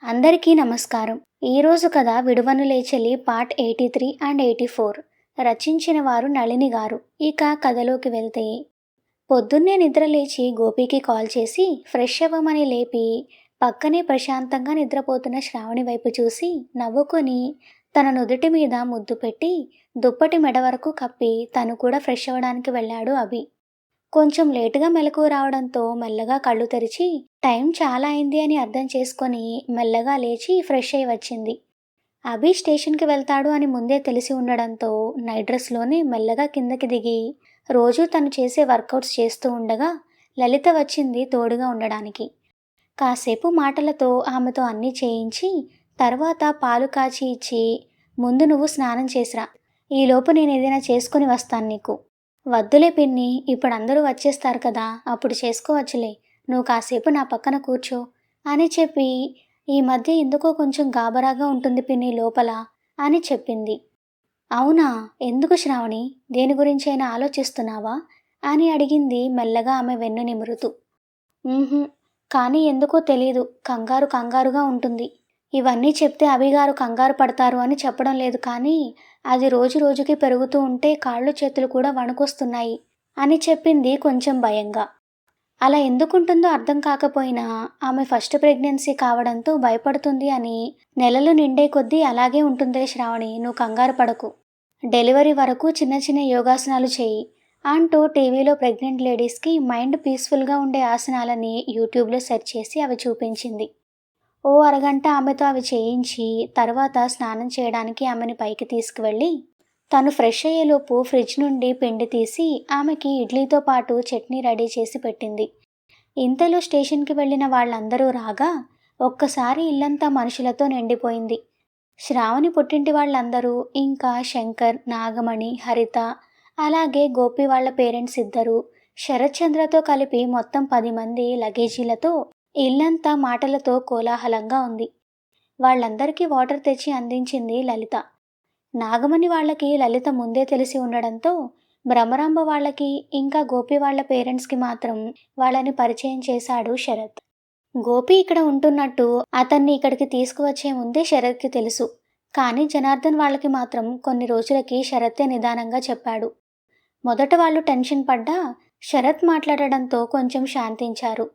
అందరికీ నమస్కారం. ఈరోజు కథ 'విడువనులే చెలి' పార్ట్ 83 అండ్ 84. రచించిన వారు నళిని గారు. ఇక కథలోకి వెళ్తే, పొద్దున్నే నిద్రలేచి గోపీకి కాల్ చేసి ఫ్రెష్ అవ్వమని లేపి, పక్కనే ప్రశాంతంగా నిద్రపోతున్న శ్రావణి వైపు చూసి నవ్వుకొని తన నుదుటి మీద ముద్దు పెట్టి దుప్పటి మెడ వరకు కప్పి తను కూడా ఫ్రెష్ అవ్వడానికి వెళ్ళాడు అభి. కొంచెం లేటుగా మెలకువ రావడంతో మెల్లగా కళ్ళు తెరిచి టైం చాలా అయింది అని అర్థం చేసుకొని మెల్లగా లేచి ఫ్రెష్ అయి వచ్చింది. అభి స్టేషన్కి వెళ్తాడు అని ముందే తెలిసి ఉండడంతో నైట్ డ్రెస్లోనే మెల్లగా కిందకి దిగి రోజూ తను చేసే వర్కౌట్స్ చేస్తూ ఉండగా లలిత వచ్చింది తోడుగా ఉండడానికి. కాసేపు మాటలతో ఆమెతో అన్నీ చేయించి తర్వాత పాలు కాచి ఇచ్చి, ముందు నువ్వు స్నానం చేసిరా, ఈలోపు నేను ఏదైనా చేసుకొని వస్తాను నీకు. వద్దులే పిన్ని, ఇప్పుడు అందరూ వచ్చేస్తారు కదా, అప్పుడు చేసుకోవచ్చులే, నువ్వు కాసేపు నా పక్కన కూర్చో అని చెప్పి, ఈ మధ్య ఎందుకో కొంచెం గాబరాగా ఉంటుంది పిన్ని లోపల అని చెప్పింది. అవునా, ఎందుకు శ్రావణి, దేని గురించైనా ఆలోచిస్తున్నావా అని అడిగింది మెల్లగా ఆమె వెన్ను నిమురుతూ. ఊహు, కానీ ఎందుకో తెలీదు, కంగారు కంగారుగా ఉంటుంది. ఇవన్నీ చెప్తే అభిగారు కంగారు పడతారు అని చెప్పడం లేదు, కానీ అది రోజు రోజుకి పెరుగుతూ ఉంటే కాళ్ళు చేతులు కూడా వణుకొస్తున్నాయి అని చెప్పింది కొంచెం భయంగా. అలా ఎందుకుంటుందో అర్థం కాకపోయినా ఆమె ఫస్ట్ ప్రెగ్నెన్సీ కావడంతో భయపడుతుంది అని, నెలలు నిండే కొద్దీ అలాగే ఉంటుందే శ్రావణి, నువ్వు కంగారు పడకు, డెలివరీ వరకు చిన్న చిన్న యోగాసనాలు చేయి అంటూ టీవీలో ప్రెగ్నెంట్ లేడీస్కి మైండ్ పీస్ఫుల్గా ఉండే ఆసనాలని యూట్యూబ్లో సెర్చ్ చేసి అవి చూపించింది. ఓ అరగంట ఆమెతో అవి చేయించి తర్వాత స్నానం చేయడానికి ఆమెని పైకి తీసుకువెళ్ళి తను ఫ్రెష్ అయ్యేలోపు ఫ్రిడ్జ్ నుండి పిండి తీసి ఆమెకి ఇడ్లీతో పాటు చట్నీ రెడీ చేసి పెట్టింది. ఇంతలో స్టేషన్కి వెళ్ళిన వాళ్ళందరూ రాగా ఒక్కసారి ఇల్లంతా మనుషులతో నిండిపోయింది. శ్రావణి పుట్టింటి వాళ్ళందరూ, ఇంకా శంకర్, నాగమణి, హరిత, అలాగే గోపి వాళ్ళ పేరెంట్స్ ఇద్దరు, శరత్చంద్రతో కలిపి మొత్తం 10 మంది లగేజీలతో ఇల్లంతా మాటలతో కోలాహలంగా ఉంది. వాళ్ళందరికీ వాటర్ తెచ్చి అందించింది లలిత. నాగమణి వాళ్ళకి లలిత ముందే తెలిసి ఉండడంతో భ్రమరాంబ వాళ్ళకి ఇంకా గోపి వాళ్ళ పేరెంట్స్కి మాత్రం వాళ్ళని పరిచయం చేశాడు శరత్. గోపి ఇక్కడ ఉంటున్నట్టు అతన్ని ఇక్కడికి తీసుకువచ్చే ముందే శరత్కి తెలుసు, కానీ జనార్దన్ వాళ్ళకి మాత్రం కొన్ని రోజులకి శరత్తే నిదానంగా చెప్పాడు. మొదట వాళ్ళు టెన్షన్ పడ్డా శరత్ మాట్లాడడంతో కొంచెం శాంతించారు.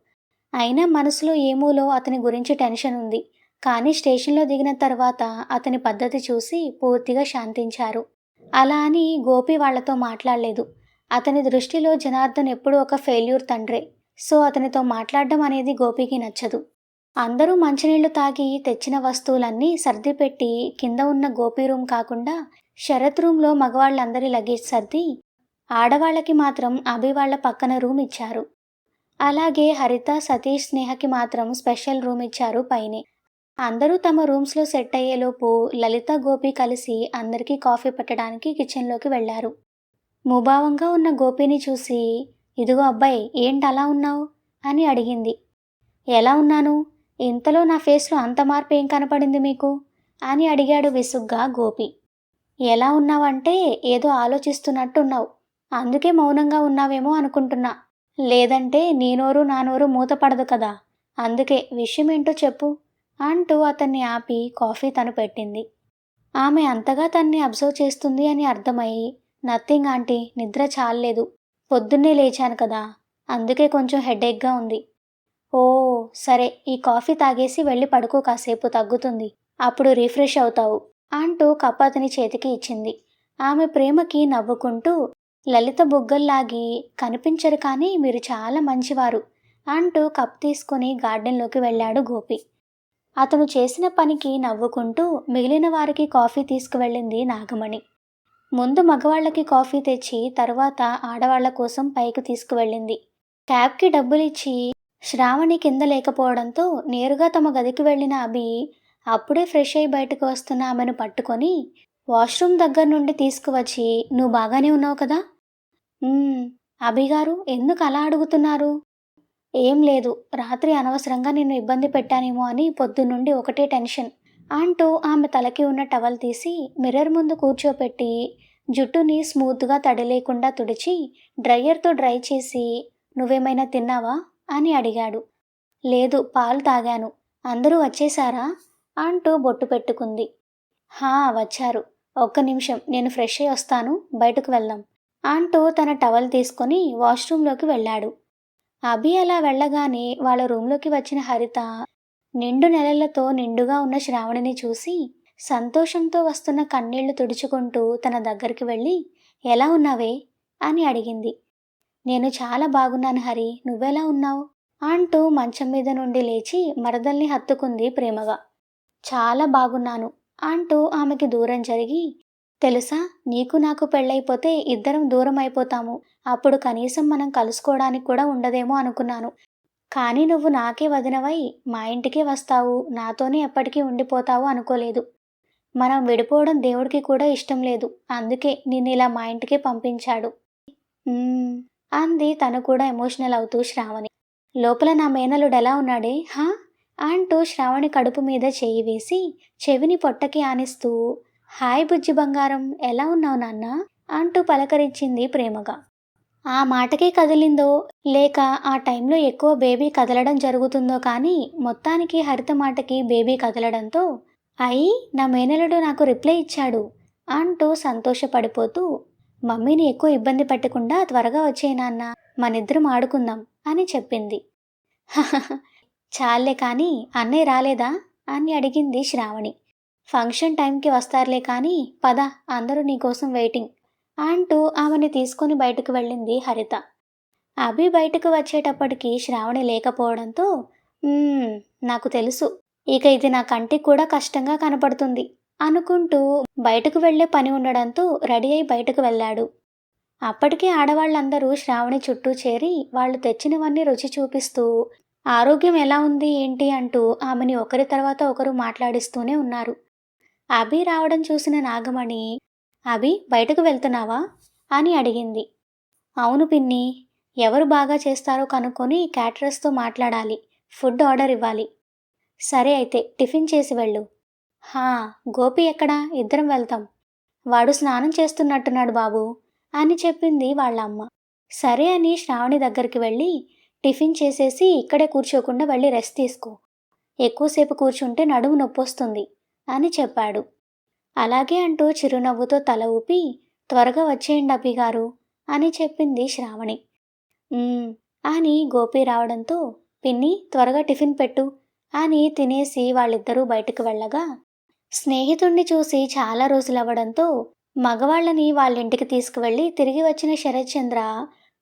అయినా మనసులో ఏమూలో అతని గురించి టెన్షన్ ఉంది, కానీ స్టేషన్లో దిగిన తర్వాత అతని పద్ధతి చూసి పూర్తిగా శాంతించారు. అలా అని గోపి వాళ్లతో మాట్లాడలేదు. అతని దృష్టిలో జనార్దన్ ఎప్పుడూ ఒక ఫెయిల్యూర్ తండ్రే, సో అతనితో మాట్లాడడం అనేది గోపికి నచ్చదు. అందరూ మంచినీళ్లు తాగి తెచ్చిన వస్తువులన్నీ సర్దిపెట్టి కింద ఉన్న గోపి రూమ్ కాకుండా శరత్ రూమ్లో మగవాళ్ళందరి లగేజ్ సర్ది ఆడవాళ్ళకి మాత్రం అభి వాళ్ళ పక్కన రూమ్ ఇచ్చారు. అలాగే హరిత, సతీష్, స్నేహకి మాత్రం స్పెషల్ రూమ్ ఇచ్చారు పైనే. అందరూ తమ రూమ్స్లో సెట్ అయ్యేలోపు లలిత, గోపి కలిసి అందరికీ కాఫీ పెట్టడానికి కిచెన్లోకి వెళ్లారు. ముభావంగా ఉన్న గోపిని చూసి, ఇదిగో అబ్బాయి, ఏంటి అలా ఉన్నావు అని అడిగింది. ఎలా ఉన్నాను, ఇంతలో నా ఫేస్లో అంత మార్పు ఏం కనపడింది మీకు అని అడిగాడు విసుగ్గా గోపి. ఎలా ఉన్నావంటే ఏదో ఆలోచిస్తున్నట్టున్నావు, అందుకే మౌనంగా ఉన్నావేమో అనుకుంటున్నా, లేదంటే నీ నోరు నా నోరు మూతపడదు కదా, అందుకే విషయం ఏంటో చెప్పు అంటూ అతన్ని ఆపి కాఫీ తను పెట్టింది. ఆమె అంతగా తన్ని అబ్జర్వ్ చేస్తుంది అని అర్థమై, నథింగ్ ఆంటీ, నిద్ర చాలలేదు, పొద్దున్నే లేచాను కదా, అందుకే కొంచెం హెడేక్గా ఉంది. ఓ సరే, ఈ కాఫీ తాగేసి వెళ్ళి పడుకో, కాసేపు తగ్గుతుంది, అప్పుడు రిఫ్రెష్ అవుతావు అంటూ కప్ అతని చేతికి ఇచ్చింది. ఆమె ప్రేమకి నవ్వుకుంటూ, లలిత బుగ్గల్లాగి, కనిపించరు కానీ మీరు చాలా మంచివారు అంటూ కప్ తీసుకుని గార్డెన్లోకి వెళ్ళాడు గోపి. అతను చేసిన పనికి నవ్వుకుంటూ మిగిలిన వారికి కాఫీ తీసుకువెళ్ళింది నాగమణి. ముందు మగవాళ్ళకి కాఫీ తెచ్చి తర్వాత ఆడవాళ్ల కోసం పైకి తీసుకువెళ్ళింది. క్యాబ్కి డబ్బులిచ్చి శ్రావణి కింద లేకపోవడంతో నేరుగా తమ గదికి వెళ్ళిన అభి అప్పుడే ఫ్రెష్ అయి బయటకు వస్తున్న ఆమెను పట్టుకొని వాష్రూమ్ దగ్గర నుండి తీసుకువచ్చి, నువ్వు బాగానే ఉన్నావు కదా. అభిగారు, ఎందుకు అలా అడుగుతున్నారు. ఏం లేదు, రాత్రి అనవసరంగా నిన్ను ఇబ్బంది పెట్టానేమో అని పొద్దున్నుండి ఒకటే టెన్షన్ అంటూ ఆమె తలకి ఉన్న టవల్ తీసి మిర్రర్ ముందు కూర్చోపెట్టి జుట్టుని స్మూత్గా తడి లేకుండా తుడిచి డ్రయర్తో డ్రై చేసి, నువ్వేమైనా తిన్నావా అని అడిగాడు. లేదు, పాలు తాగాను అందరూ వచ్చేశారా అంటూ బొట్టు పెట్టుకుంది. హా, వచ్చారు. ఒక్క నిమిషం, నేను ఫ్రెష్ అయ్యి వస్తాను, బయటకు వెళ్దాం అంటూ తన టవల్ తీసుకొని వాష్రూంలోకి వెళ్ళాడు. అభి అలా వెళ్ళగానే వాళ్ళ రూంలోకి వచ్చిన హరిత నిండు నెలలతో నిండుగా ఉన్న శ్రావణిని చూసి సంతోషంతో వస్తున్న కన్నీళ్లు తుడుచుకుంటూ తన దగ్గరికి వెళ్ళి, ఎలా ఉన్నావే అని అడిగింది. నేను చాలా బాగున్నాను హరి, నువ్వెలా ఉన్నావు అంటూ మంచం మీద నుండి లేచి మరదల్ని హత్తుకుంది ప్రేమగా. చాలా బాగున్నాను అంటూ ఆమెకి దూరం జరిగి, తెలుసా, నీకు నాకు పెళ్ళైపోతే ఇద్దరం దూరం అయిపోతాము, అప్పుడు కనీసం మనం కలుసుకోవడానికి కూడా ఉండదేమో అనుకున్నాను. కానీ నువ్వు నాకే వదినవై మా ఇంటికే వస్తావు, నాతోనే ఎప్పటికీ ఉండిపోతావు అనుకోలేదు. మనం విడిపోవడం దేవుడికి కూడా ఇష్టం లేదు, అందుకే నిన్నిలా మా ఇంటికే పంపించాడు అంది తను కూడా ఎమోషనల్ అవుతూ శ్రావణి. లోపల నా మేనలుడెలా ఉన్నాడే హా అంటూ శ్రావణి కడుపు మీద చేయి వేసి చెవిని పొట్టకి ఆనిస్తూ, హాయ్ బుజ్జి బంగారం, ఎలా ఉన్నావు నాన్న అంటూ పలకరించింది ప్రేమగా. ఆ మాటకే కదిలిందో లేక ఆ టైంలో ఎక్కువ బేబీ కదలడం జరుగుతుందో కానీ మొత్తానికి హరిత మాటకి బేబీ కదలడంతో, అయ్యి నా మేనలుడు నాకు రిప్లై ఇచ్చాడు అంటూ సంతోషపడిపోతూ, మమ్మీని ఎక్కువ ఇబ్బంది పెట్టకుండా త్వరగా వచ్చేయి నాన్న, మనిద్దరం ఆడుకుందాం అని చెప్పింది. చాలే కానీ అన్నయ్య రాలేదా అని అడిగింది శ్రావణి. ఫంక్షన్ టైంకి వస్తారులే కానీ పద, అందరూ నీకోసం వెయిటింగ్ అంటూ ఆమెని తీసుకొని బయటకు వెళ్ళింది హరిత. అభి బయటకు వచ్చేటప్పటికి శ్రావణి లేకపోవడంతో, నాకు తెలుసు, ఇక ఇది నా కంటికి కూడా కష్టంగా కనపడుతుంది అనుకుంటూ బయటకు వెళ్లే పని ఉండడంతో రెడీ అయి బయటకు వెళ్ళాడు. అప్పటికే ఆడవాళ్ళందరూ శ్రావణి చుట్టూ చేరి వాళ్ళు తెచ్చినవన్నీ రుచి చూపిస్తూ ఆరోగ్యం ఎలా ఉంది ఏంటి అంటూ ఆమెని ఒకరి తర్వాత ఒకరు మాట్లాడిస్తూనే ఉన్నారు. అభి రావడం చూసిన నాగమణి, అభి బయటకు వెళ్తున్నావా అని అడిగింది. అవును పిన్ని, ఎవరు బాగా చేస్తారో కనుక్కొని క్యాటరర్స్తో మాట్లాడాలి, ఫుడ్ ఆర్డర్ ఇవ్వాలి. సరే అయితే టిఫిన్ చేసి వెళ్ళు. హా, గోపి ఎక్కడా, ఇద్దరం వెళ్తాం. వాడు స్నానం చేస్తున్నట్టున్నాడు బాబు అని చెప్పింది వాళ్ళ అమ్మ. సరే అని శ్రావణి దగ్గరికి వెళ్ళి, టిఫిన్ చేసేసి ఇక్కడే కూర్చోకుండా వెళ్ళి రెస్ట్ తీసుకో, ఎక్కువసేపు కూర్చుంటే నడుము నొప్పొస్తుంది అని చెప్పాడు. అలాగే అంటూ చిరునవ్వుతో తల ఊపి, త్వరగా వచ్చేయండి అబ్బి గారు అని చెప్పింది శ్రావణి. అని గోపి రావడంతో, పిన్ని త్వరగా టిఫిన్ పెట్టు అని తినేసి వాళ్ళిద్దరూ బయటకు వెళ్ళగా, స్నేహితుణ్ణి చూసి చాలా రోజులవ్వడంతో మగవాళ్ళని వాళ్ళింటికి తీసుకువెళ్ళి తిరిగి వచ్చిన శరత్చంద్ర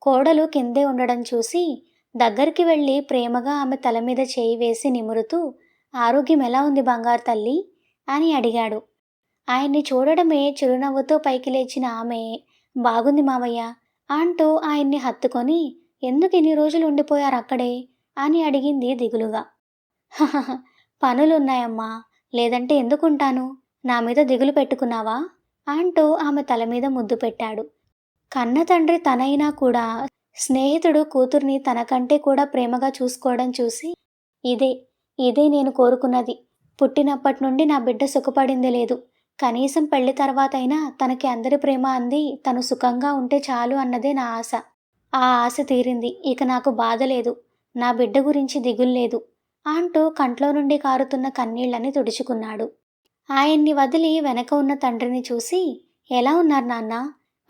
కోడలు కిందే ఉండడం చూసి దగ్గరికి వెళ్ళి ప్రేమగా ఆమె తల మీద చేయి వేసి నిమురుతూ, ఆరోగ్యం ఎలా ఉంది బంగారు తల్లి అని అడిగాడు. ఆయన్ని చూడడమే చిరునవ్వుతో పైకి లేచిన ఆమె, బాగుంది మావయ్య అంటూ ఆయన్ని హత్తుకొని, ఎందుకు ఇన్ని రోజులు ఉండిపోయారు అక్కడే అని అడిగింది దిగులుగా. పనులున్నాయమ్మా, లేదంటే ఎందుకుంటాను, నా మీద దిగులు పెట్టుకున్నావా అంటూ ఆమె తల మీద ముద్దు పెట్టాడు. కన్న తండ్రి తనైనా కూడా స్నేహితుడు కూతుర్ని తనకంటే కూడా ప్రేమగా చూసుకోవడం చూసి, ఇదే నేను కోరుకున్నది, పుట్టినప్పటి నుండి నా బిడ్డ సుఖపడింది లేదు, కనీసం పెళ్లి తర్వాతైనా తనకి అందరి ప్రేమ అంది తను సుఖంగా ఉంటే చాలు అన్నదే నా ఆశ. ఆ ఆశ తీరింది, ఇక నాకు బాధ లేదు, నా బిడ్డ గురించి దిగులు లేదు అంటూ కంట్లో నుండి కారుతున్న కన్నీళ్లని తుడుచుకున్నాడు. ఆయన్ని వదిలి వెనక ఉన్న తండ్రిని చూసి, ఎలా ఉన్నారు నాన్న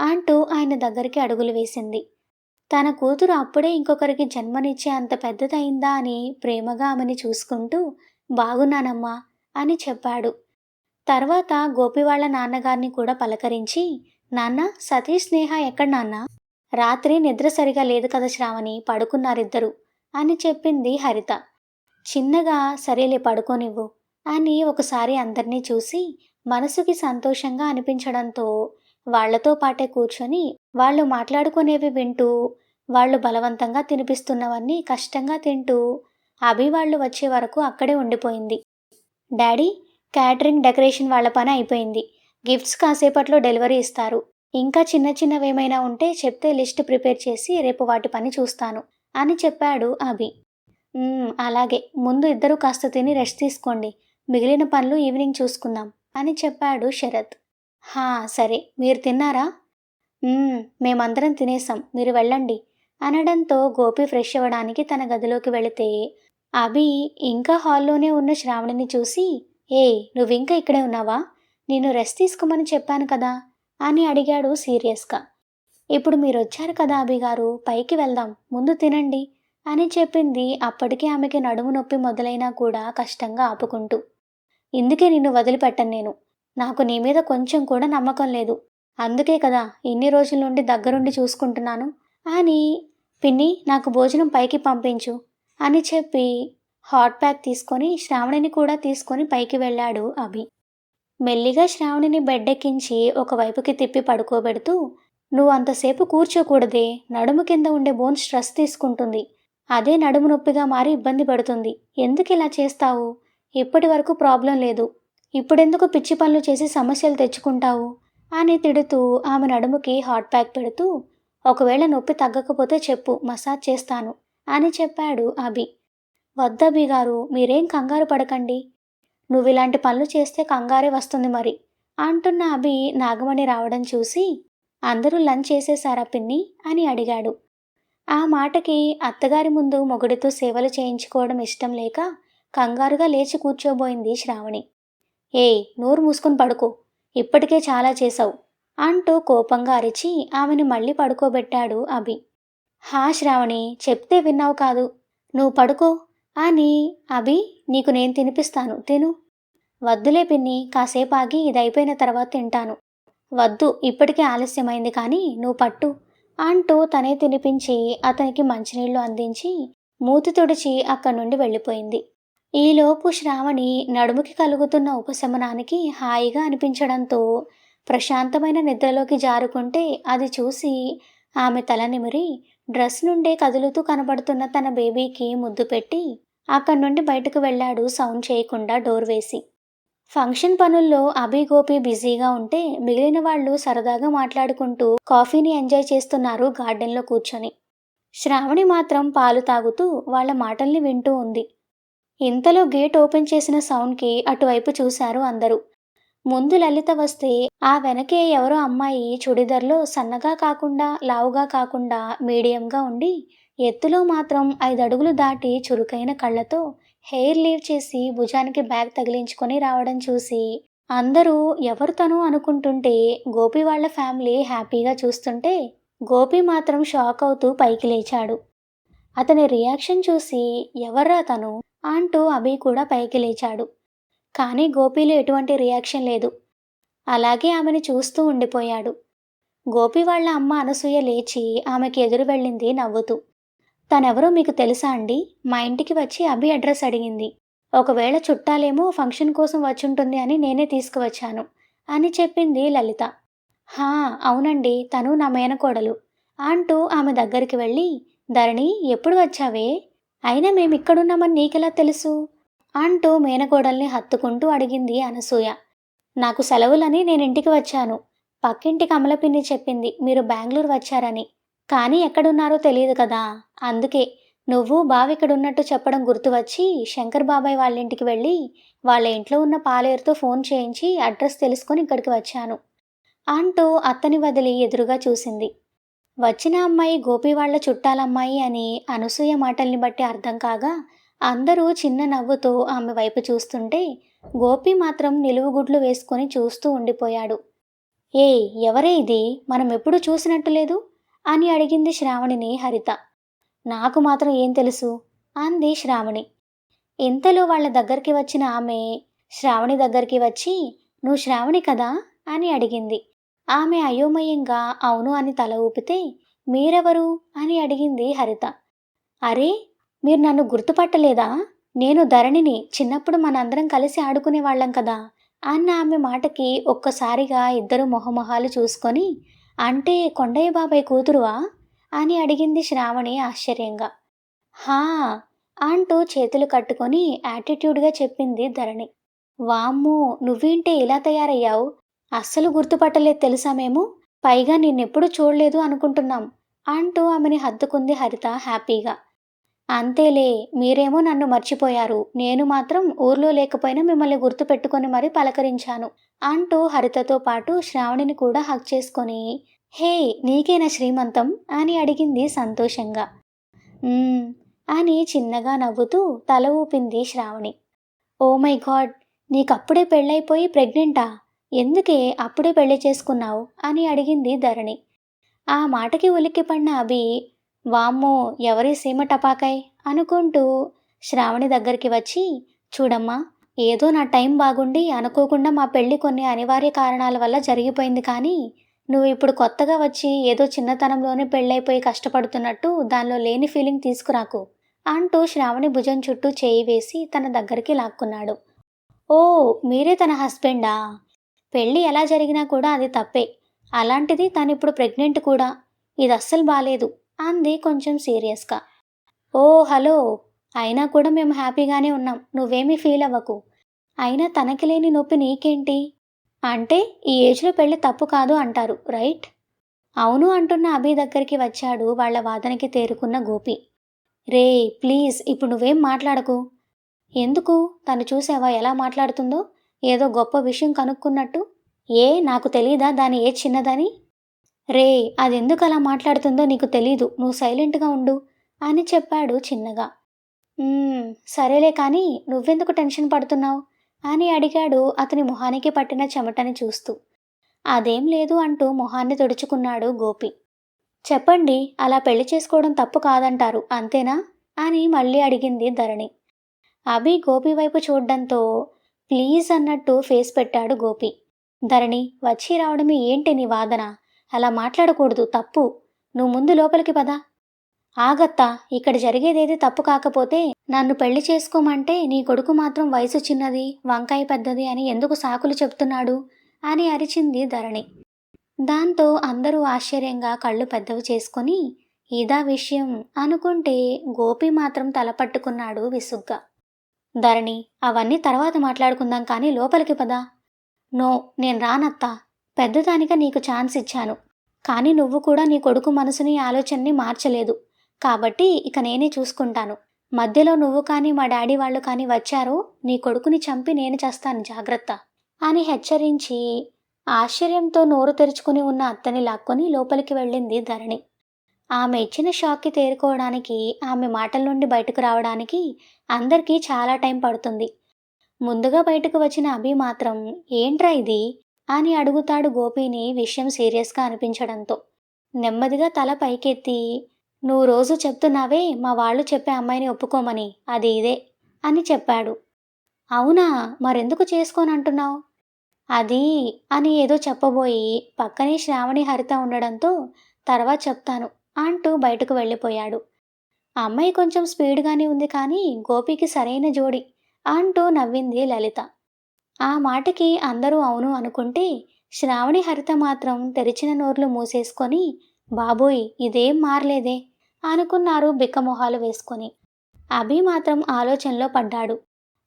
అంటూ ఆయన దగ్గరికి అడుగులు వేసింది. తన కూతురు అప్పుడే ఇంకొకరికి జన్మనిచ్చే అంత పెద్దదయిందా అని ప్రేమగా ఆమెని చూసుకుంటూ, బాగున్నానమ్మా అని చెప్పాడు. తర్వాత గోపి వాళ్ళ నాన్నగారిని కూడా పలకరించి, నాన్న సతీష్ స్నేహ ఎక్కడ నాన్న, రాత్రి నిద్ర సరిగా లేదు కదా శ్రావణి, పడుకున్నారిద్దరు అని చెప్పింది హరిత. చిన్నగా సరేలే పడుకోనివ్వు అని ఒకసారి అందరినీ చూసి మనసుకి సంతోషంగా అనిపించడంతో వాళ్లతో పాటే కూర్చొని వాళ్ళు మాట్లాడుకునేవి వింటూ, వాళ్ళు బలవంతంగా తినిపిస్తున్నవన్నీ కష్టంగా తింటూ అభి వాళ్ళు వచ్చే వరకు అక్కడే ఉండిపోయింది. డాడీ, క్యాటరింగ్ డెకరేషన్ వాళ్ళ పని అయిపోయింది, గిఫ్ట్స్ కాసేపట్లో డెలివరీ ఇస్తారు, ఇంకా చిన్న చిన్నవేమైనా ఉంటే చెప్తే లిస్ట్ ప్రిపేర్ చేసి రేపు వాటి పని చూస్తాను అని చెప్పాడు అభి. అలాగే, ముందు ఇద్దరు కాస్త తిని రెస్ట్ తీసుకోండి, మిగిలిన పనులు ఈవినింగ్ చూసుకుందాం అని చెప్పాడు శరత్. హా సరే, మీరు తిన్నారా? మేమందరం తినేసాం, మీరు వెళ్ళండి అనడంతో గోపి ఫ్రెష్ అవ్వడానికి తన గదిలోకి వెళితే అభి ఇంకా హాల్లోనే ఉన్న శ్రావణిని చూసి, ఏ నువ్వింకా ఇక్కడే ఉన్నావా? నేను రెస్ట్ తీసుకోమని చెప్పాను కదా అని అడిగాడు సీరియస్గా. ఇప్పుడు మీరొచ్చారు కదా అభిగారు, పైకి వెళ్దాం, ముందు తినండి అని చెప్పింది అప్పటికే ఆమెకి నడుము నొప్పి మొదలైనా కూడా కష్టంగా ఆపుకుంటూ. ఇందుకే నిన్ను వదిలిపెట్టను నేను. నాకు నీ మీద కొంచెం కూడా నమ్మకం లేదు. అందుకే కదా ఇన్ని రోజుల నుండి దగ్గరుండి చూసుకుంటున్నాను అని. పిన్ని నాకు భోజనం పైకి పంపించు అని చెప్పి హాట్ ప్యాక్ తీసుకొని శ్రావణిని కూడా తీసుకొని పైకి వెళ్ళాడు అభి. మెల్లిగా శ్రావణిని బెడ్డెక్కించి ఒకవైపుకి తిప్పి పడుకోబెడుతూ, నువ్వు అంతసేపు కూర్చోకూడదే, నడుము కింద ఉండే బోన్ స్ట్రెస్ తీసుకుంటుంది. అదే నడుము నొప్పిగా మారి ఇబ్బంది పడుతుంది. ఎందుకు ఇలా చేస్తావు? ఇప్పటి వరకు ప్రాబ్లం లేదు. ఇప్పుడెందుకు పిచ్చి పనులు చేసి సమస్యలు తెచ్చుకుంటావు అని తిడుతూ ఆమె నడుముకి హాట్ ప్యాక్ పెడుతూ, ఒకవేళ నొప్పి తగ్గకపోతే చెప్పు, మసాజ్ చేస్తాను అని చెప్పాడు అభి. వద్దభి గారు, మీరేం కంగారు పడకండి. నువ్విలాంటి పనులు చేస్తే కంగారే వస్తుంది మరి అంటున్న అభి నాగమణి రావడం చూసి, అందరూ లంచ్ చేసేశారా పిన్ని అని అడిగాడు. ఆ మాటకి అత్తగారి ముందు మొగుడితో సేవలు చేయించుకోవడం ఇష్టం లేక కంగారుగా లేచి కూర్చోబోయింది శ్రావణి. ఏయ్ నోరు మూసుకుని పడుకో, ఇప్పటికే చాలా చేశావు అంటూ కోపంగా అరిచి ఆమెను మళ్ళీ పడుకోబెట్టాడు అభి. హా శ్రావణి, చెప్తే విన్నావు కాదు, నువ్వు పడుకో అని. అభి, నీకు నేను తినిపిస్తాను, తిను. వద్దులే పిన్ని, కాసేపు ఆగి ఇదైపోయిన తర్వాత తింటాను. వద్దు, ఇప్పటికే ఆలస్యమైంది కానీ నువ్వు పట్టు అంటూ తనే తినిపించి అతనికి మంచినీళ్లు అందించి మూతి తుడిచి అక్కడి నుండి వెళ్ళిపోయింది. ఈలోపు శ్రావణి నడుముకి కలుగుతున్న ఉపశమనానికి హాయిగా అనిపించడంతో ప్రశాంతమైన నిద్రలోకి జారుకుంటే అది చూసి ఆమె తల నిమిరి డ్రెస్ నుండే కదులుతూ కనబడుతున్న తన బేబీకి ముద్దు పెట్టి అక్కడి నుండి బయటకు వెళ్ళాడు సౌండ్ చేయకుండా డోర్ వేసి. ఫంక్షన్ పనుల్లో అభి గోపి బిజీగా ఉంటే మిగిలిన వాళ్ళు సరదాగా మాట్లాడుకుంటూ కాఫీని ఎంజాయ్ చేస్తున్నారు గార్డెన్లో కూర్చొని. శ్రావణి మాత్రం పాలు తాగుతూ వాళ్ళ మాటల్ని వింటూ ఉంది. ఇంతలో గేట్ ఓపెన్ చేసిన సౌండ్కి అటువైపు చూశారు అందరూ. ముందు లలిత వస్తే ఆ వెనకే ఎవరో అమ్మాయి చుడిదార్లో సన్నగా కాకుండా లావుగా కాకుండా మీడియంగా ఉండి ఎత్తులో మాత్రం 5 అడుగులు దాటి చురుకైన కళ్ళతో హెయిర్ లీవ్ చేసి భుజానికి బ్యాగ్ తగిలించుకొని రావడం చూసి అందరూ ఎవరు తను అనుకుంటుంటే గోపి వాళ్ళ ఫ్యామిలీ హ్యాపీగా చూస్తుంటే గోపి మాత్రం షాక్ అవుతూ పైకి లేచాడు. అతని రియాక్షన్ చూసి ఎవర్రా తను అంటూ అభి కూడా పైకి లేచాడు. కానీ గోపిలో ఎటువంటి రియాక్షన్ లేదు. అలాగే ఆమెను చూస్తూ ఉండిపోయాడు. గోపి వాళ్ళ అమ్మ అనసూయ లేచి ఆమెకి ఎదురు వెళ్ళింది నవ్వుతూ. తనెవరో మీకు తెలుసా అండి? మా ఇంటికి వచ్చి అభి అడ్రస్ అడిగింది. ఒకవేళ చుట్టాలేమో ఫంక్షన్ కోసం వచ్చుంటుంది అని నేనే తీసుకువచ్చాను అని చెప్పింది లలిత. హా అవునండి, తను నా మేనకోడలు అంటూ ఆమె దగ్గరికి వెళ్ళి, ధరణి ఎప్పుడు వచ్చావే? అయినా మేమిక్కడున్నామని నీకెలా తెలుసు అంటూ మేనకోడల్ని హత్తుకుంటూ అడిగింది అనసూయ. నాకు సెలవులని నేనింటికి వచ్చాను. పక్కింటి కమలపిన్ని చెప్పింది మీరు బెంగళూరు వచ్చారని. కానీ ఎక్కడున్నారో తెలియదు కదా, అందుకే నువ్వు బావ ఇక్కడున్నట్టు చెప్పడం గుర్తువచ్చి శంకర్ బాబాయ్ వాళ్ళింటికి వెళ్ళి వాళ్ళ ఇంట్లో ఉన్న పాలేరుతో ఫోన్ చేయించి అడ్రస్ తెలుసుకొని ఇక్కడికి వచ్చాను అంటూ అత్తని వదిలి ఎదురుగా చూసింది. వచ్చిన అమ్మాయి గోపి వాళ్ల చుట్టాలమ్మాయి అని అనసూయ మాటల్ని బట్టి అర్థం కాగా అందరూ చిన్న నవ్వుతో ఆమె వైపు చూస్తుంటే గోపి మాత్రం నిలువుగుడ్లు వేసుకొని చూస్తూ ఉండిపోయాడు. ఏ ఎవరే ఇది, మనం ఎప్పుడు చూసినట్టు లేదు అని అడిగింది శ్రావణిని హరిత. నాకు మాత్రం ఏం తెలుసు అంది శ్రావణి. ఇంతలో వాళ్ళ దగ్గరికి వచ్చిన ఆమె శ్రావణి దగ్గరికి వచ్చి, నువ్వు శ్రావణి కదా అని అడిగింది. ఆమె అయోమయంగా అవును అని తల ఊపితే, మీరెవరు అని అడిగింది హరిత. అరే మీరు నన్ను గుర్తుపట్టలేదా? నేను ధరణిని, చిన్నప్పుడు మనందరం కలిసి ఆడుకునే వాళ్ళం కదా అన్న ఆమె మాటకి ఒక్కసారిగా ఇద్దరు మొహమొహాలు చూసుకొని, అంటే కొండయ్య బాబాయ్ కూతురువా అని అడిగింది శ్రావణి ఆశ్చర్యంగా. హా అంటూ చేతులు కట్టుకొని యాటిట్యూడ్గా చెప్పింది ధరణి. వామ్మో, నువ్వేంటే ఇలా తయారయ్యావు? అస్సలు గుర్తుపట్టలేదు తెలుసా మేము, పైగా నిన్నెప్పుడు చూడలేదు అనుకుంటున్నాం అంటూ ఆమెని హత్తుకుంది హరిత హ్యాపీగా. అంతేలే, మీరేమో నన్ను మర్చిపోయారు, నేను మాత్రం ఊర్లో లేకపోయినా మిమ్మల్ని గుర్తుపెట్టుకొని మరీ పలకరించాను అంటూ హరితతో పాటు శ్రావణిని కూడా హక్ చేసుకొని, హే నీకేనా శ్రీమంతం అని అడిగింది సంతోషంగా. అని చిన్నగా నవ్వుతూ తల ఊపింది శ్రావణి. Oh my God! నీకప్పుడే పెళ్ళైపోయి ప్రెగ్నెంటా? ఎందుకే అప్పుడే పెళ్లి చేసుకున్నావు అని అడిగింది ధరణి. ఆ మాటకి ఉలిక్కిపడిన అభి, వామ్మో ఎవరి సీమ టపాకాయ్ అనుకుంటూ శ్రావణి దగ్గరికి వచ్చి, చూడమ్మా, ఏదో నా టైం బాగుండి అనుకోకుండా మా పెళ్లి కొన్ని అనివార్య కారణాల వల్ల జరిగిపోయింది కానీ నువ్వు ఇప్పుడు కొత్తగా వచ్చి ఏదో చిన్నతనంలోనే పెళ్ళైపోయి కష్టపడుతున్నట్టు దానిలో లేని ఫీలింగ్ తీసుకురాకు అంటూ శ్రావణి భుజం చుట్టూ చేయి వేసి తన దగ్గరికి లాక్కున్నాడు. ఓ, మీరే తన హస్బెండా? పెళ్ళి ఎలా జరిగినా కూడా అది తప్పే. అలాంటిది తనిప్పుడు ప్రెగ్నెంట్ కూడా. ఇది అస్సలు బాలేదు అంది కొంచెం సీరియస్గా. ఓ హలో, అయినా కూడా మేము హ్యాపీగానే ఉన్నాం, నువ్వేమీ ఫీల్ అవ్వకు. అయినా తనకి లేని నొప్పి నీకేంటి? అంటే ఈ ఏజ్లో పెళ్లి తప్పు కాదు అంటారు, రైట్? అవును అంటున్న అభి దగ్గరికి వచ్చాడు వాళ్ళ వాదనకి తేరుకున్న గోపి. రే ప్లీజ్ ఇప్పుడు నువ్వేం మాట్లాడకు. ఎందుకు? తను చూసావా ఎలా మాట్లాడుతుందో? ఏదో గొప్ప విషయం కనుక్కున్నట్టు. నాకు తెలీదా దాని ఏజ్ చిన్నదని? రే, అదెందుకు అలా మాట్లాడుతుందో నీకు తెలీదు, నువ్వు సైలెంట్గా ఉండు అని చెప్పాడు చిన్నగా. సరేలే కానీ నువ్వెందుకు టెన్షన్ పడుతున్నావు అని అడిగాడు అతని మొహానికి పట్టిన చెమటని చూస్తూ. అదేం లేదు అంటూ మొహాన్ని తుడుచుకున్నాడు గోపి. చెప్పండి, అలా పెళ్లి చేసుకోవడం తప్పు కాదంటారు అంతేనా అని మళ్ళీ అడిగింది ధరణి. అభి గోపి వైపు చూడ్డంతో ప్లీజ్ అన్నట్టు ఫేస్ పెట్టాడు గోపి. ధరణి, వచ్చి రావడమే ఏంటి నీ వాదన? అలా మాట్లాడకూడదు, తప్పు. నువ్వు ముందు లోపలికి పద. ఆగత్తా, ఇక్కడ జరిగేదేది తప్పు కాకపోతే నన్ను పెళ్లి చేసుకోమంటే నీ కొడుకు మాత్రం వయసు చిన్నది, వంకాయ పెద్దది అని ఎందుకు సాకులు చెప్తున్నాడు అని అరిచింది ధరణి. దాంతో అందరూ ఆశ్చర్యంగా కళ్ళు పెద్దవి చేసుకుని ఇదా విషయం అనుకుంటే గోపి మాత్రం తలపట్టుకున్నాడు విసుగ్గా. ధరణి, అవన్నీ తర్వాత మాట్లాడుకుందాం కానీ లోపలికి పద. నో, నేను రానత్తా. పెద్దదానిగా నీకు ఛాన్స్ ఇచ్చాను, కానీ నువ్వు కూడా నీ కొడుకు మనసుని ఆలోచనని మార్చలేదు. కాబట్టి ఇక నేనే చూసుకుంటాను. మధ్యలో నువ్వు కానీ మా డాడీ వాళ్ళు కానీ వచ్చారో నీ కొడుకుని చంపి నేను చేస్తాను, జాగ్రత్త అని హెచ్చరించి ఆశ్చర్యంతో నోరు తెరుచుకుని ఉన్న అత్తని లాక్కొని లోపలికి వెళ్ళింది ధరణి. ఆమె ఇచ్చిన షాక్కి తేరుకోవడానికి, ఆమె మాటల నుండి బయటకు రావడానికి అందరికీ చాలా టైం పడుతుంది. ముందుగా బయటకు వచ్చిన అభి మాత్రం ఏంట్రా ఇది అని అడుగుతాడు గోపిని విషయం సీరియస్గా అనిపించడంతో. నెమ్మదిగా తల పైకెత్తి, నువ్వు రోజు చెప్తున్నావే మా వాళ్ళు చెప్పే అమ్మాయిని ఒప్పుకోమని, అది ఇదే అని చెప్పాడు. అవునా, మరెందుకు చేసుకోనంటున్నావు? అది అని ఏదో చెప్పబోయి పక్కనే శ్రావణి హరిత ఉండడంతో తర్వాత చెప్తాను అంటూ బయటకు వెళ్ళిపోయాడు. అమ్మాయి కొంచెం స్పీడ్గానే ఉంది కానీ గోపికి సరైన జోడి అంటూ నవ్వింది లలిత. ఆ మాటకి అందరూ అవును అనుకుంటే శ్రావణి హరిత మాత్రం తెరిచిన నోర్లు మూసేసుకొని బాబోయ్ ఇదేం మారలేదే అనుకున్నారు బిక్కమొహాలు వేసుకొని. అభి మాత్రం ఆలోచనలో పడ్డాడు.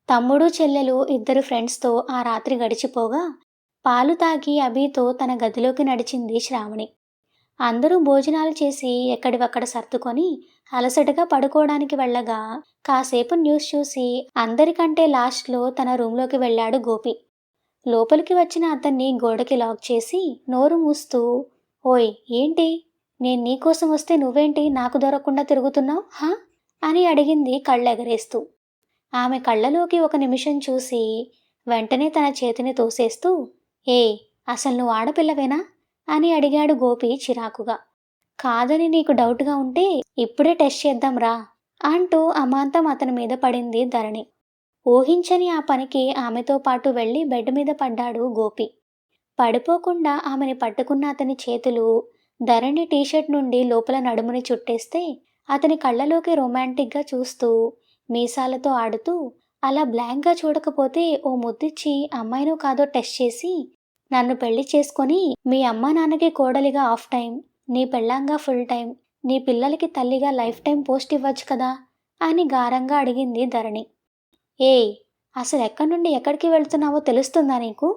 తమ్ముడు చెల్లెలు ఇద్దరు ఫ్రెండ్స్తో ఆ రాత్రి గడిచిపోగా పాలు తాగి అభితో తన గదిలోకి నడిచింది శ్రావణి. అందరూ భోజనాలు చేసి ఎక్కడివక్కడ సర్దుకొని అలసటగా పడుకోవడానికి వెళ్ళగా కాసేపు న్యూస్ చూసి అందరికంటే లాస్ట్లో తన రూంలోకి వెళ్ళాడు గోపి. లోపలికి వచ్చిన అతన్ని గోడకి లాక్ చేసి నోరు మూస్తూ, ఓయ్ ఏంటి, నేను నీకోసం వస్తే నువ్వేంటి నాకు దొరకకుండా తిరుగుతున్నావు హా అని అడిగింది కళ్ళెగరేస్తూ. ఆమె కళ్ళలోకి ఒక నిమిషం చూసి వెంటనే తన చేతిని తోసేస్తూ, అసలు నువ్వు ఆడపిల్లవేనా అని అడిగాడు గోపి చిరాకుగా. కాదని నీకు డౌట్గా ఉంటే ఇప్పుడే టెస్ట్ చేద్దాం రా అంటూ అమాంతం అతని మీద పడింది ధరణి. ఊహించని ఆ పనికి ఆమెతో పాటు వెళ్ళి బెడ్ మీద పడ్డాడు గోపి. పడిపోకుండా ఆమెని పట్టుకున్న అతని చేతులు ధరణి టీషర్ట్ నుండి లోపల నడుముని చుట్టేస్తే అతని కళ్ళలోకి రొమాంటిక్గా చూస్తూ మీసాలతో ఆడుతూ, అలా బ్లాంక్గా చూడకపోతే ఓ ముద్దిచ్చి అమ్మాయినో కాదో టెస్ట్ చేసి నన్ను పెళ్లి చేసుకొని మీ అమ్మా నాన్నకి కోడలిగా హాఫ్ టైం, నీ పెళ్ళాంగా ఫుల్ టైం, నీ పిల్లలకి తల్లిగా లైఫ్ టైం పోస్ట్ ఇవ్వచ్చు కదా అని గారంగా అడిగింది ధరణి. అసలు ఎక్కడి నుండి ఎక్కడికి వెళ్తున్నావో తెలుస్తుందా నీకు?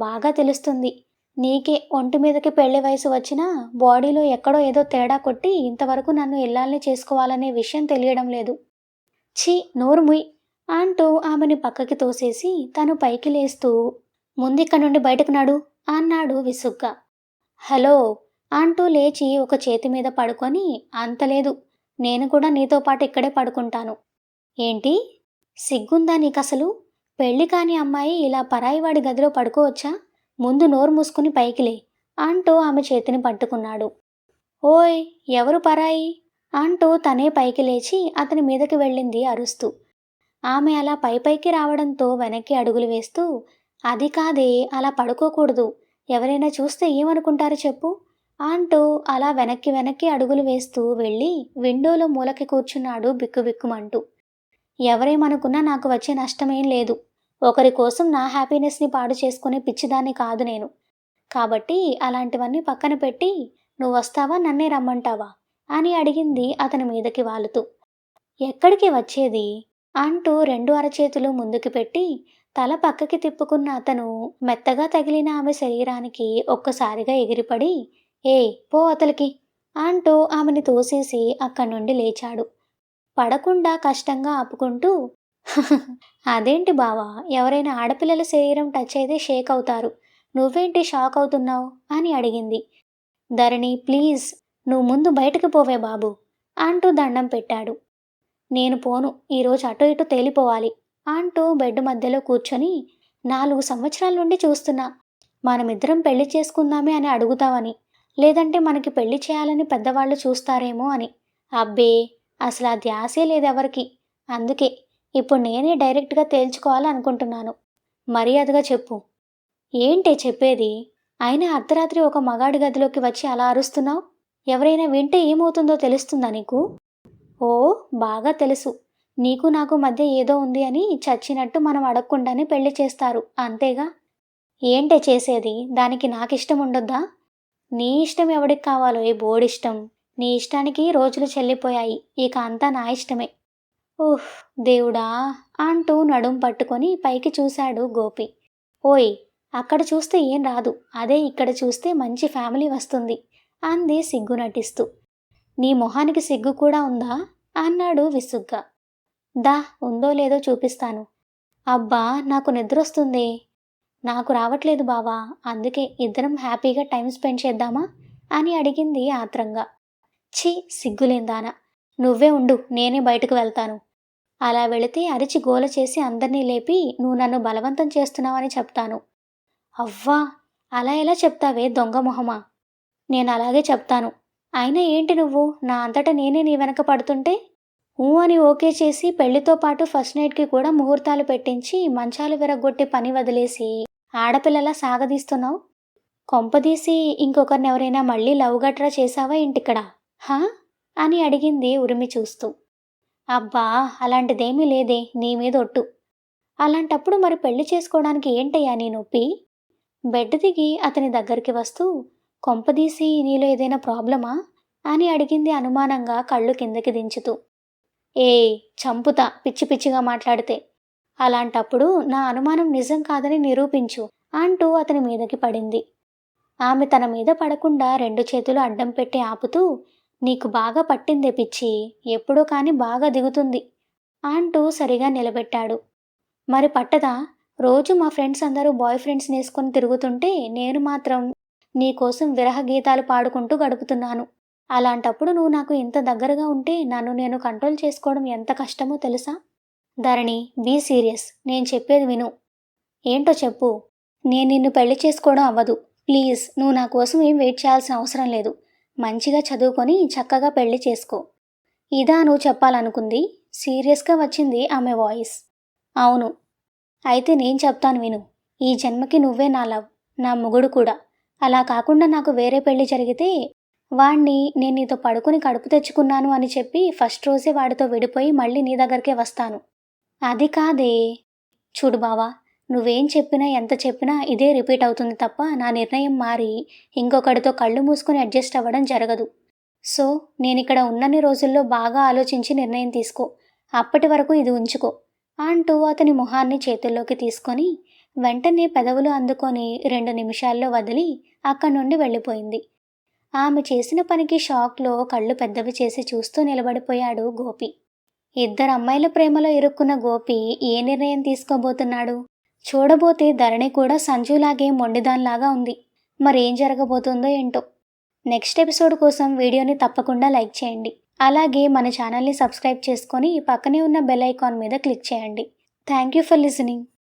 బాగా తెలుస్తుంది. నీకే ఒంటి మీదకి పెళ్లి వయసు వచ్చినా బాడీలో ఎక్కడో ఏదో తేడా కొట్టి ఇంతవరకు నన్ను ఇల్లాల్ని చేసుకోవాలనే విషయం తెలియడం లేదు. ఛీ, నోరు ముయ్ అంటూ ఆమెని పక్కకి తోసేసి తను పైకి లేస్తూ ముందిక్క నుండి బయటకు నడు అన్నాడు విసుగ్గా. హలో అంటూ లేచి ఒక చేతి మీద పడుకొని, అంతలేదు, నేను కూడా నీతో పాటు ఇక్కడే పడుకుంటాను. ఏంటి? సిగ్గుందా నీకసలు? పెళ్లి కాని అమ్మాయి ఇలా పరాయి వాడి గదిలో పడుకోవచ్చా? ముందు నోరు మూసుకుని పైకి లే అంటూ ఆమె చేతిని పట్టుకున్నాడు. ఓయ్! ఎవరు పరాయి? అంటూ తనే పైకి లేచి అతని మీదకి వెళ్ళింది అరుస్తూ. ఆమె అలా పైపైకి రావడంతో వెనక్కి అడుగులు వేస్తూ, అది కాదే, అలా పడుకోకూడదు. ఎవరైనా చూస్తే ఏమనుకుంటారు చెప్పు? అంటూ అలా వెనక్కి వెనక్కి అడుగులు వేస్తూ వెళ్ళి విండోలో మూలకి కూర్చున్నాడు బిక్కుబిక్కుమంటూ. ఎవరేమనుకున్నా నాకు వచ్చే నష్టమేం లేదు. ఒకరి కోసం నా హ్యాపీనెస్ని పాడు చేసుకునే పిచ్చిదాన్ని కాదు నేను. కాబట్టి అలాంటివన్నీ పక్కన పెట్టి నువ్వొస్తావా, నన్నే రమ్మంటావా అని అడిగింది అతని మీదకి వాలుతూ. ఎక్కడికి వచ్చేది అంటూ రెండు అరచేతులు ముందుకు పెట్టి తల పక్కకి తిప్పుకున్న అతను మెత్తగా తగిలిన ఆమె శరీరానికి ఒక్కసారిగా ఎగిరిపడి, ఏ పో అతలికి అంటూ ఆమెని తోసేసి అక్కడి నుండి లేచాడు. పడకుండా కష్టంగా ఆపుకుంటూ, అదేంటి బావా, ఎవరైనా ఆడపిల్లల శరీరం టచ్ అయితే షేక్ అవుతారు, నువ్వేంటి షాక్ అవుతున్నావు అని అడిగింది. ధరణి, ప్లీజ్, నువ్వు ముందు బయటకు పోవే బాబు అంటూ దండం పెట్టాడు. నేను పోను, ఈరోజు అటు ఇటు తేలిపోవాలి అంటూ బెడ్ మధ్యలో కూర్చొని 4 సంవత్సరాల నుండి చూస్తున్నా. మనమిద్దరం పెళ్లి చేసుకుందామే అని అడుగుతావని, లేదంటే మనకి పెళ్లి చేయాలని పెద్దవాళ్ళు చూస్తారేమో అని. అబ్బే, అసలు ఆ ధ్యాసే లేదెవరికి. అందుకే ఇప్పుడు నేనే డైరెక్ట్గా తేల్చుకోవాలనుకుంటున్నాను. మర్యాదగా చెప్పు. ఏంటే చెప్పేది? అయినా అర్ధరాత్రి ఒక మగాడి గదిలోకి వచ్చి అలా అరుస్తున్నావు? ఎవరైనా వింటే ఏమవుతుందో తెలుస్తుందా నీకు? ఓ, బాగా తెలుసు. నీకు నాకు మధ్య ఏదో ఉంది అని చచ్చినట్టు మనం అడగకుండానే పెళ్లి చేస్తారు, అంతేగా? ఏంటే చేసేది? దానికి నాకిష్టం ఉండొద్దా? నీ ఇష్టం ఎవడికి కావాలో ఏ బోడిష్టం. నీ ఇష్టానికి రోజులు చెల్లిపోయాయి, ఇక అంతా నా ఇష్టమే. ఊహ్, దేవుడా అంటూ నడుం పట్టుకొని పైకి చూశాడు గోపి. ఓయ్, అక్కడ చూస్తే ఏం రాదు, అదే ఇక్కడ చూస్తే మంచి ఫ్యామిలీ వస్తుంది అంది సిగ్గు నటిస్తూ. నీ మొహానికి సిగ్గు కూడా ఉందా అన్నాడు విసుగ్గా. దా, ఉందో లేదో చూపిస్తాను. అబ్బా, నాకు నిద్రొస్తుందే. నాకు రావట్లేదు బావా, అందుకే ఇద్దరం హ్యాపీగా టైం స్పెండ్ చేద్దామా అని అడిగింది ఆత్రంగా. ఛీ, సిగ్గులేందానా. నువ్వే ఉండు, నేనే బయటకు వెళ్తాను. అలా వెళితే అరిచి గోల చేసి అందర్నీ లేపి నువ్వు నన్ను బలవంతం చేస్తున్నావని చెప్తాను. అవ్వా, అలా ఎలా చెప్తావే దొంగ మొహమా? నేను అలాగే చెప్తాను. అయినా ఏంటి నువ్వు నా అంతటా నేనే నీ వెనక పడుతుంటే ఊ అని ఓకే చేసి పెళ్లితో పాటు ఫస్ట్ నైట్కి కూడా ముహూర్తాలు పెట్టించి మంచాలు విరగ్గొట్టి పని వదిలేసి ఆడపిల్లలా సాగదీస్తున్నావు? కొంపదీసి ఇంకొకరిని ఎవరైనా మళ్ళీ లవ్ గట్రా చేసావా ఇంటిక్కడ? హా అని అడిగింది ఉరిమి చూస్తూ. అబ్బా, అలాంటిదేమీ లేదే, నీ మీద ఒట్టు. అలాంటప్పుడు మరి పెళ్లి చేసుకోవడానికి ఏంటయ్యా నీ నొప్పి? బెడ్ దిగి అతని దగ్గరికి వస్తూ, కొంపదీసి నీలో ఏదైనా ప్రాబ్లమా అని అడిగింది అనుమానంగా కళ్ళు కిందకి దించుతూ. ఏ, చంపుతా పిచ్చి పిచ్చిగా మాట్లాడితే. అలాంటప్పుడు నా అనుమానం నిజం కాదని నిరూపించు అంటూ అతని మీదకి పడింది. ఆమె తన మీద పడకుండా 2 చేతులు అడ్డం పెట్టి ఆపుతూ, నీకు బాగా పట్టిందే పిచ్చి, ఎప్పుడో కాని బాగా దిగుతుంది అంటూ సరిగా నిలబెట్టాడు. మరి పట్టదా? రోజు మా ఫ్రెండ్స్ అందరూ బాయ్ ఫ్రెండ్స్ నేసుకొని తిరుగుతుంటే నేను మాత్రం నీకోసం విరహ గీతాలు పాడుకుంటూ గడుపుతున్నాను. అలాంటప్పుడు నువ్వు నాకు ఇంత దగ్గరగా ఉంటే నన్ను నేను కంట్రోల్ చేసుకోవడం ఎంత కష్టమో తెలుసా? ధరణి, బీ సీరియస్, నేను చెప్పేది విను. ఏంటో చెప్పు. నేను నిన్ను పెళ్లి చేసుకోవడం అవ్వదు. ప్లీజ్, నువ్వు నా కోసం ఏం వెయిట్ చేయాల్సిన అవసరం లేదు. మంచిగా చదువుకొని చక్కగా పెళ్లి చేసుకో. ఇదా నువ్వు చెప్పాలనుకుంది? సీరియస్గా వచ్చింది ఆమె వాయిస్. అవును. అయితే నేను చెప్తాను విను. ఈ జన్మకి నువ్వే నా లవ్, నా మొగుడు కూడా. అలా కాకుండా నాకు వేరే పెళ్లి జరిగితే వాణ్ణి నేను నీతో పడుకుని కడుపు తెచ్చుకున్నాను అని చెప్పి ఫస్ట్ రోజే వాడితో విడిపోయి మళ్ళీ నీ దగ్గరికే వస్తాను. అది కాదే. చూడు బావా, నువ్వేం చెప్పినా ఎంత చెప్పినా ఇదే రిపీట్ అవుతుంది తప్ప నా నిర్ణయం మారి ఇంకొకడితో కళ్ళు మూసుకొని అడ్జస్ట్ అవ్వడం జరగదు. సో నేనిక్కడ ఉన్నన్ని రోజుల్లో బాగా ఆలోచించి నిర్ణయం తీసుకో. అప్పటి వరకు ఇది ఉంచుకో అంటూ అతని మొహాన్ని చేతుల్లోకి తీసుకొని వెంటనే పెదవులు అందుకొని 2 నిమిషాల్లో వదిలి అక్కడి నుండి వెళ్ళిపోయింది. ఆమె చేసిన పనికి షాక్లో కళ్ళు పెద్దవి చేసి చూస్తూ నిలబడిపోయాడు గోపి. 2 అమ్మాయిల ప్రేమలో ఇరుక్కున్న గోపి ఏ నిర్ణయం తీసుకోబోతున్నాడు? చూడబోతే ధరణి కూడా సంజులాగే మొండిదాన్లాగా ఉంది. మరేం జరగబోతుందో ఏంటో. నెక్స్ట్ ఎపిసోడ్ కోసం వీడియోని తప్పకుండా లైక్ చేయండి. అలాగే మన ఛానల్ని సబ్స్క్రైబ్ చేసుకొని పక్కనే ఉన్న బెల్ ఐకాన్ మీద క్లిక్ చేయండి. Thank you for listening.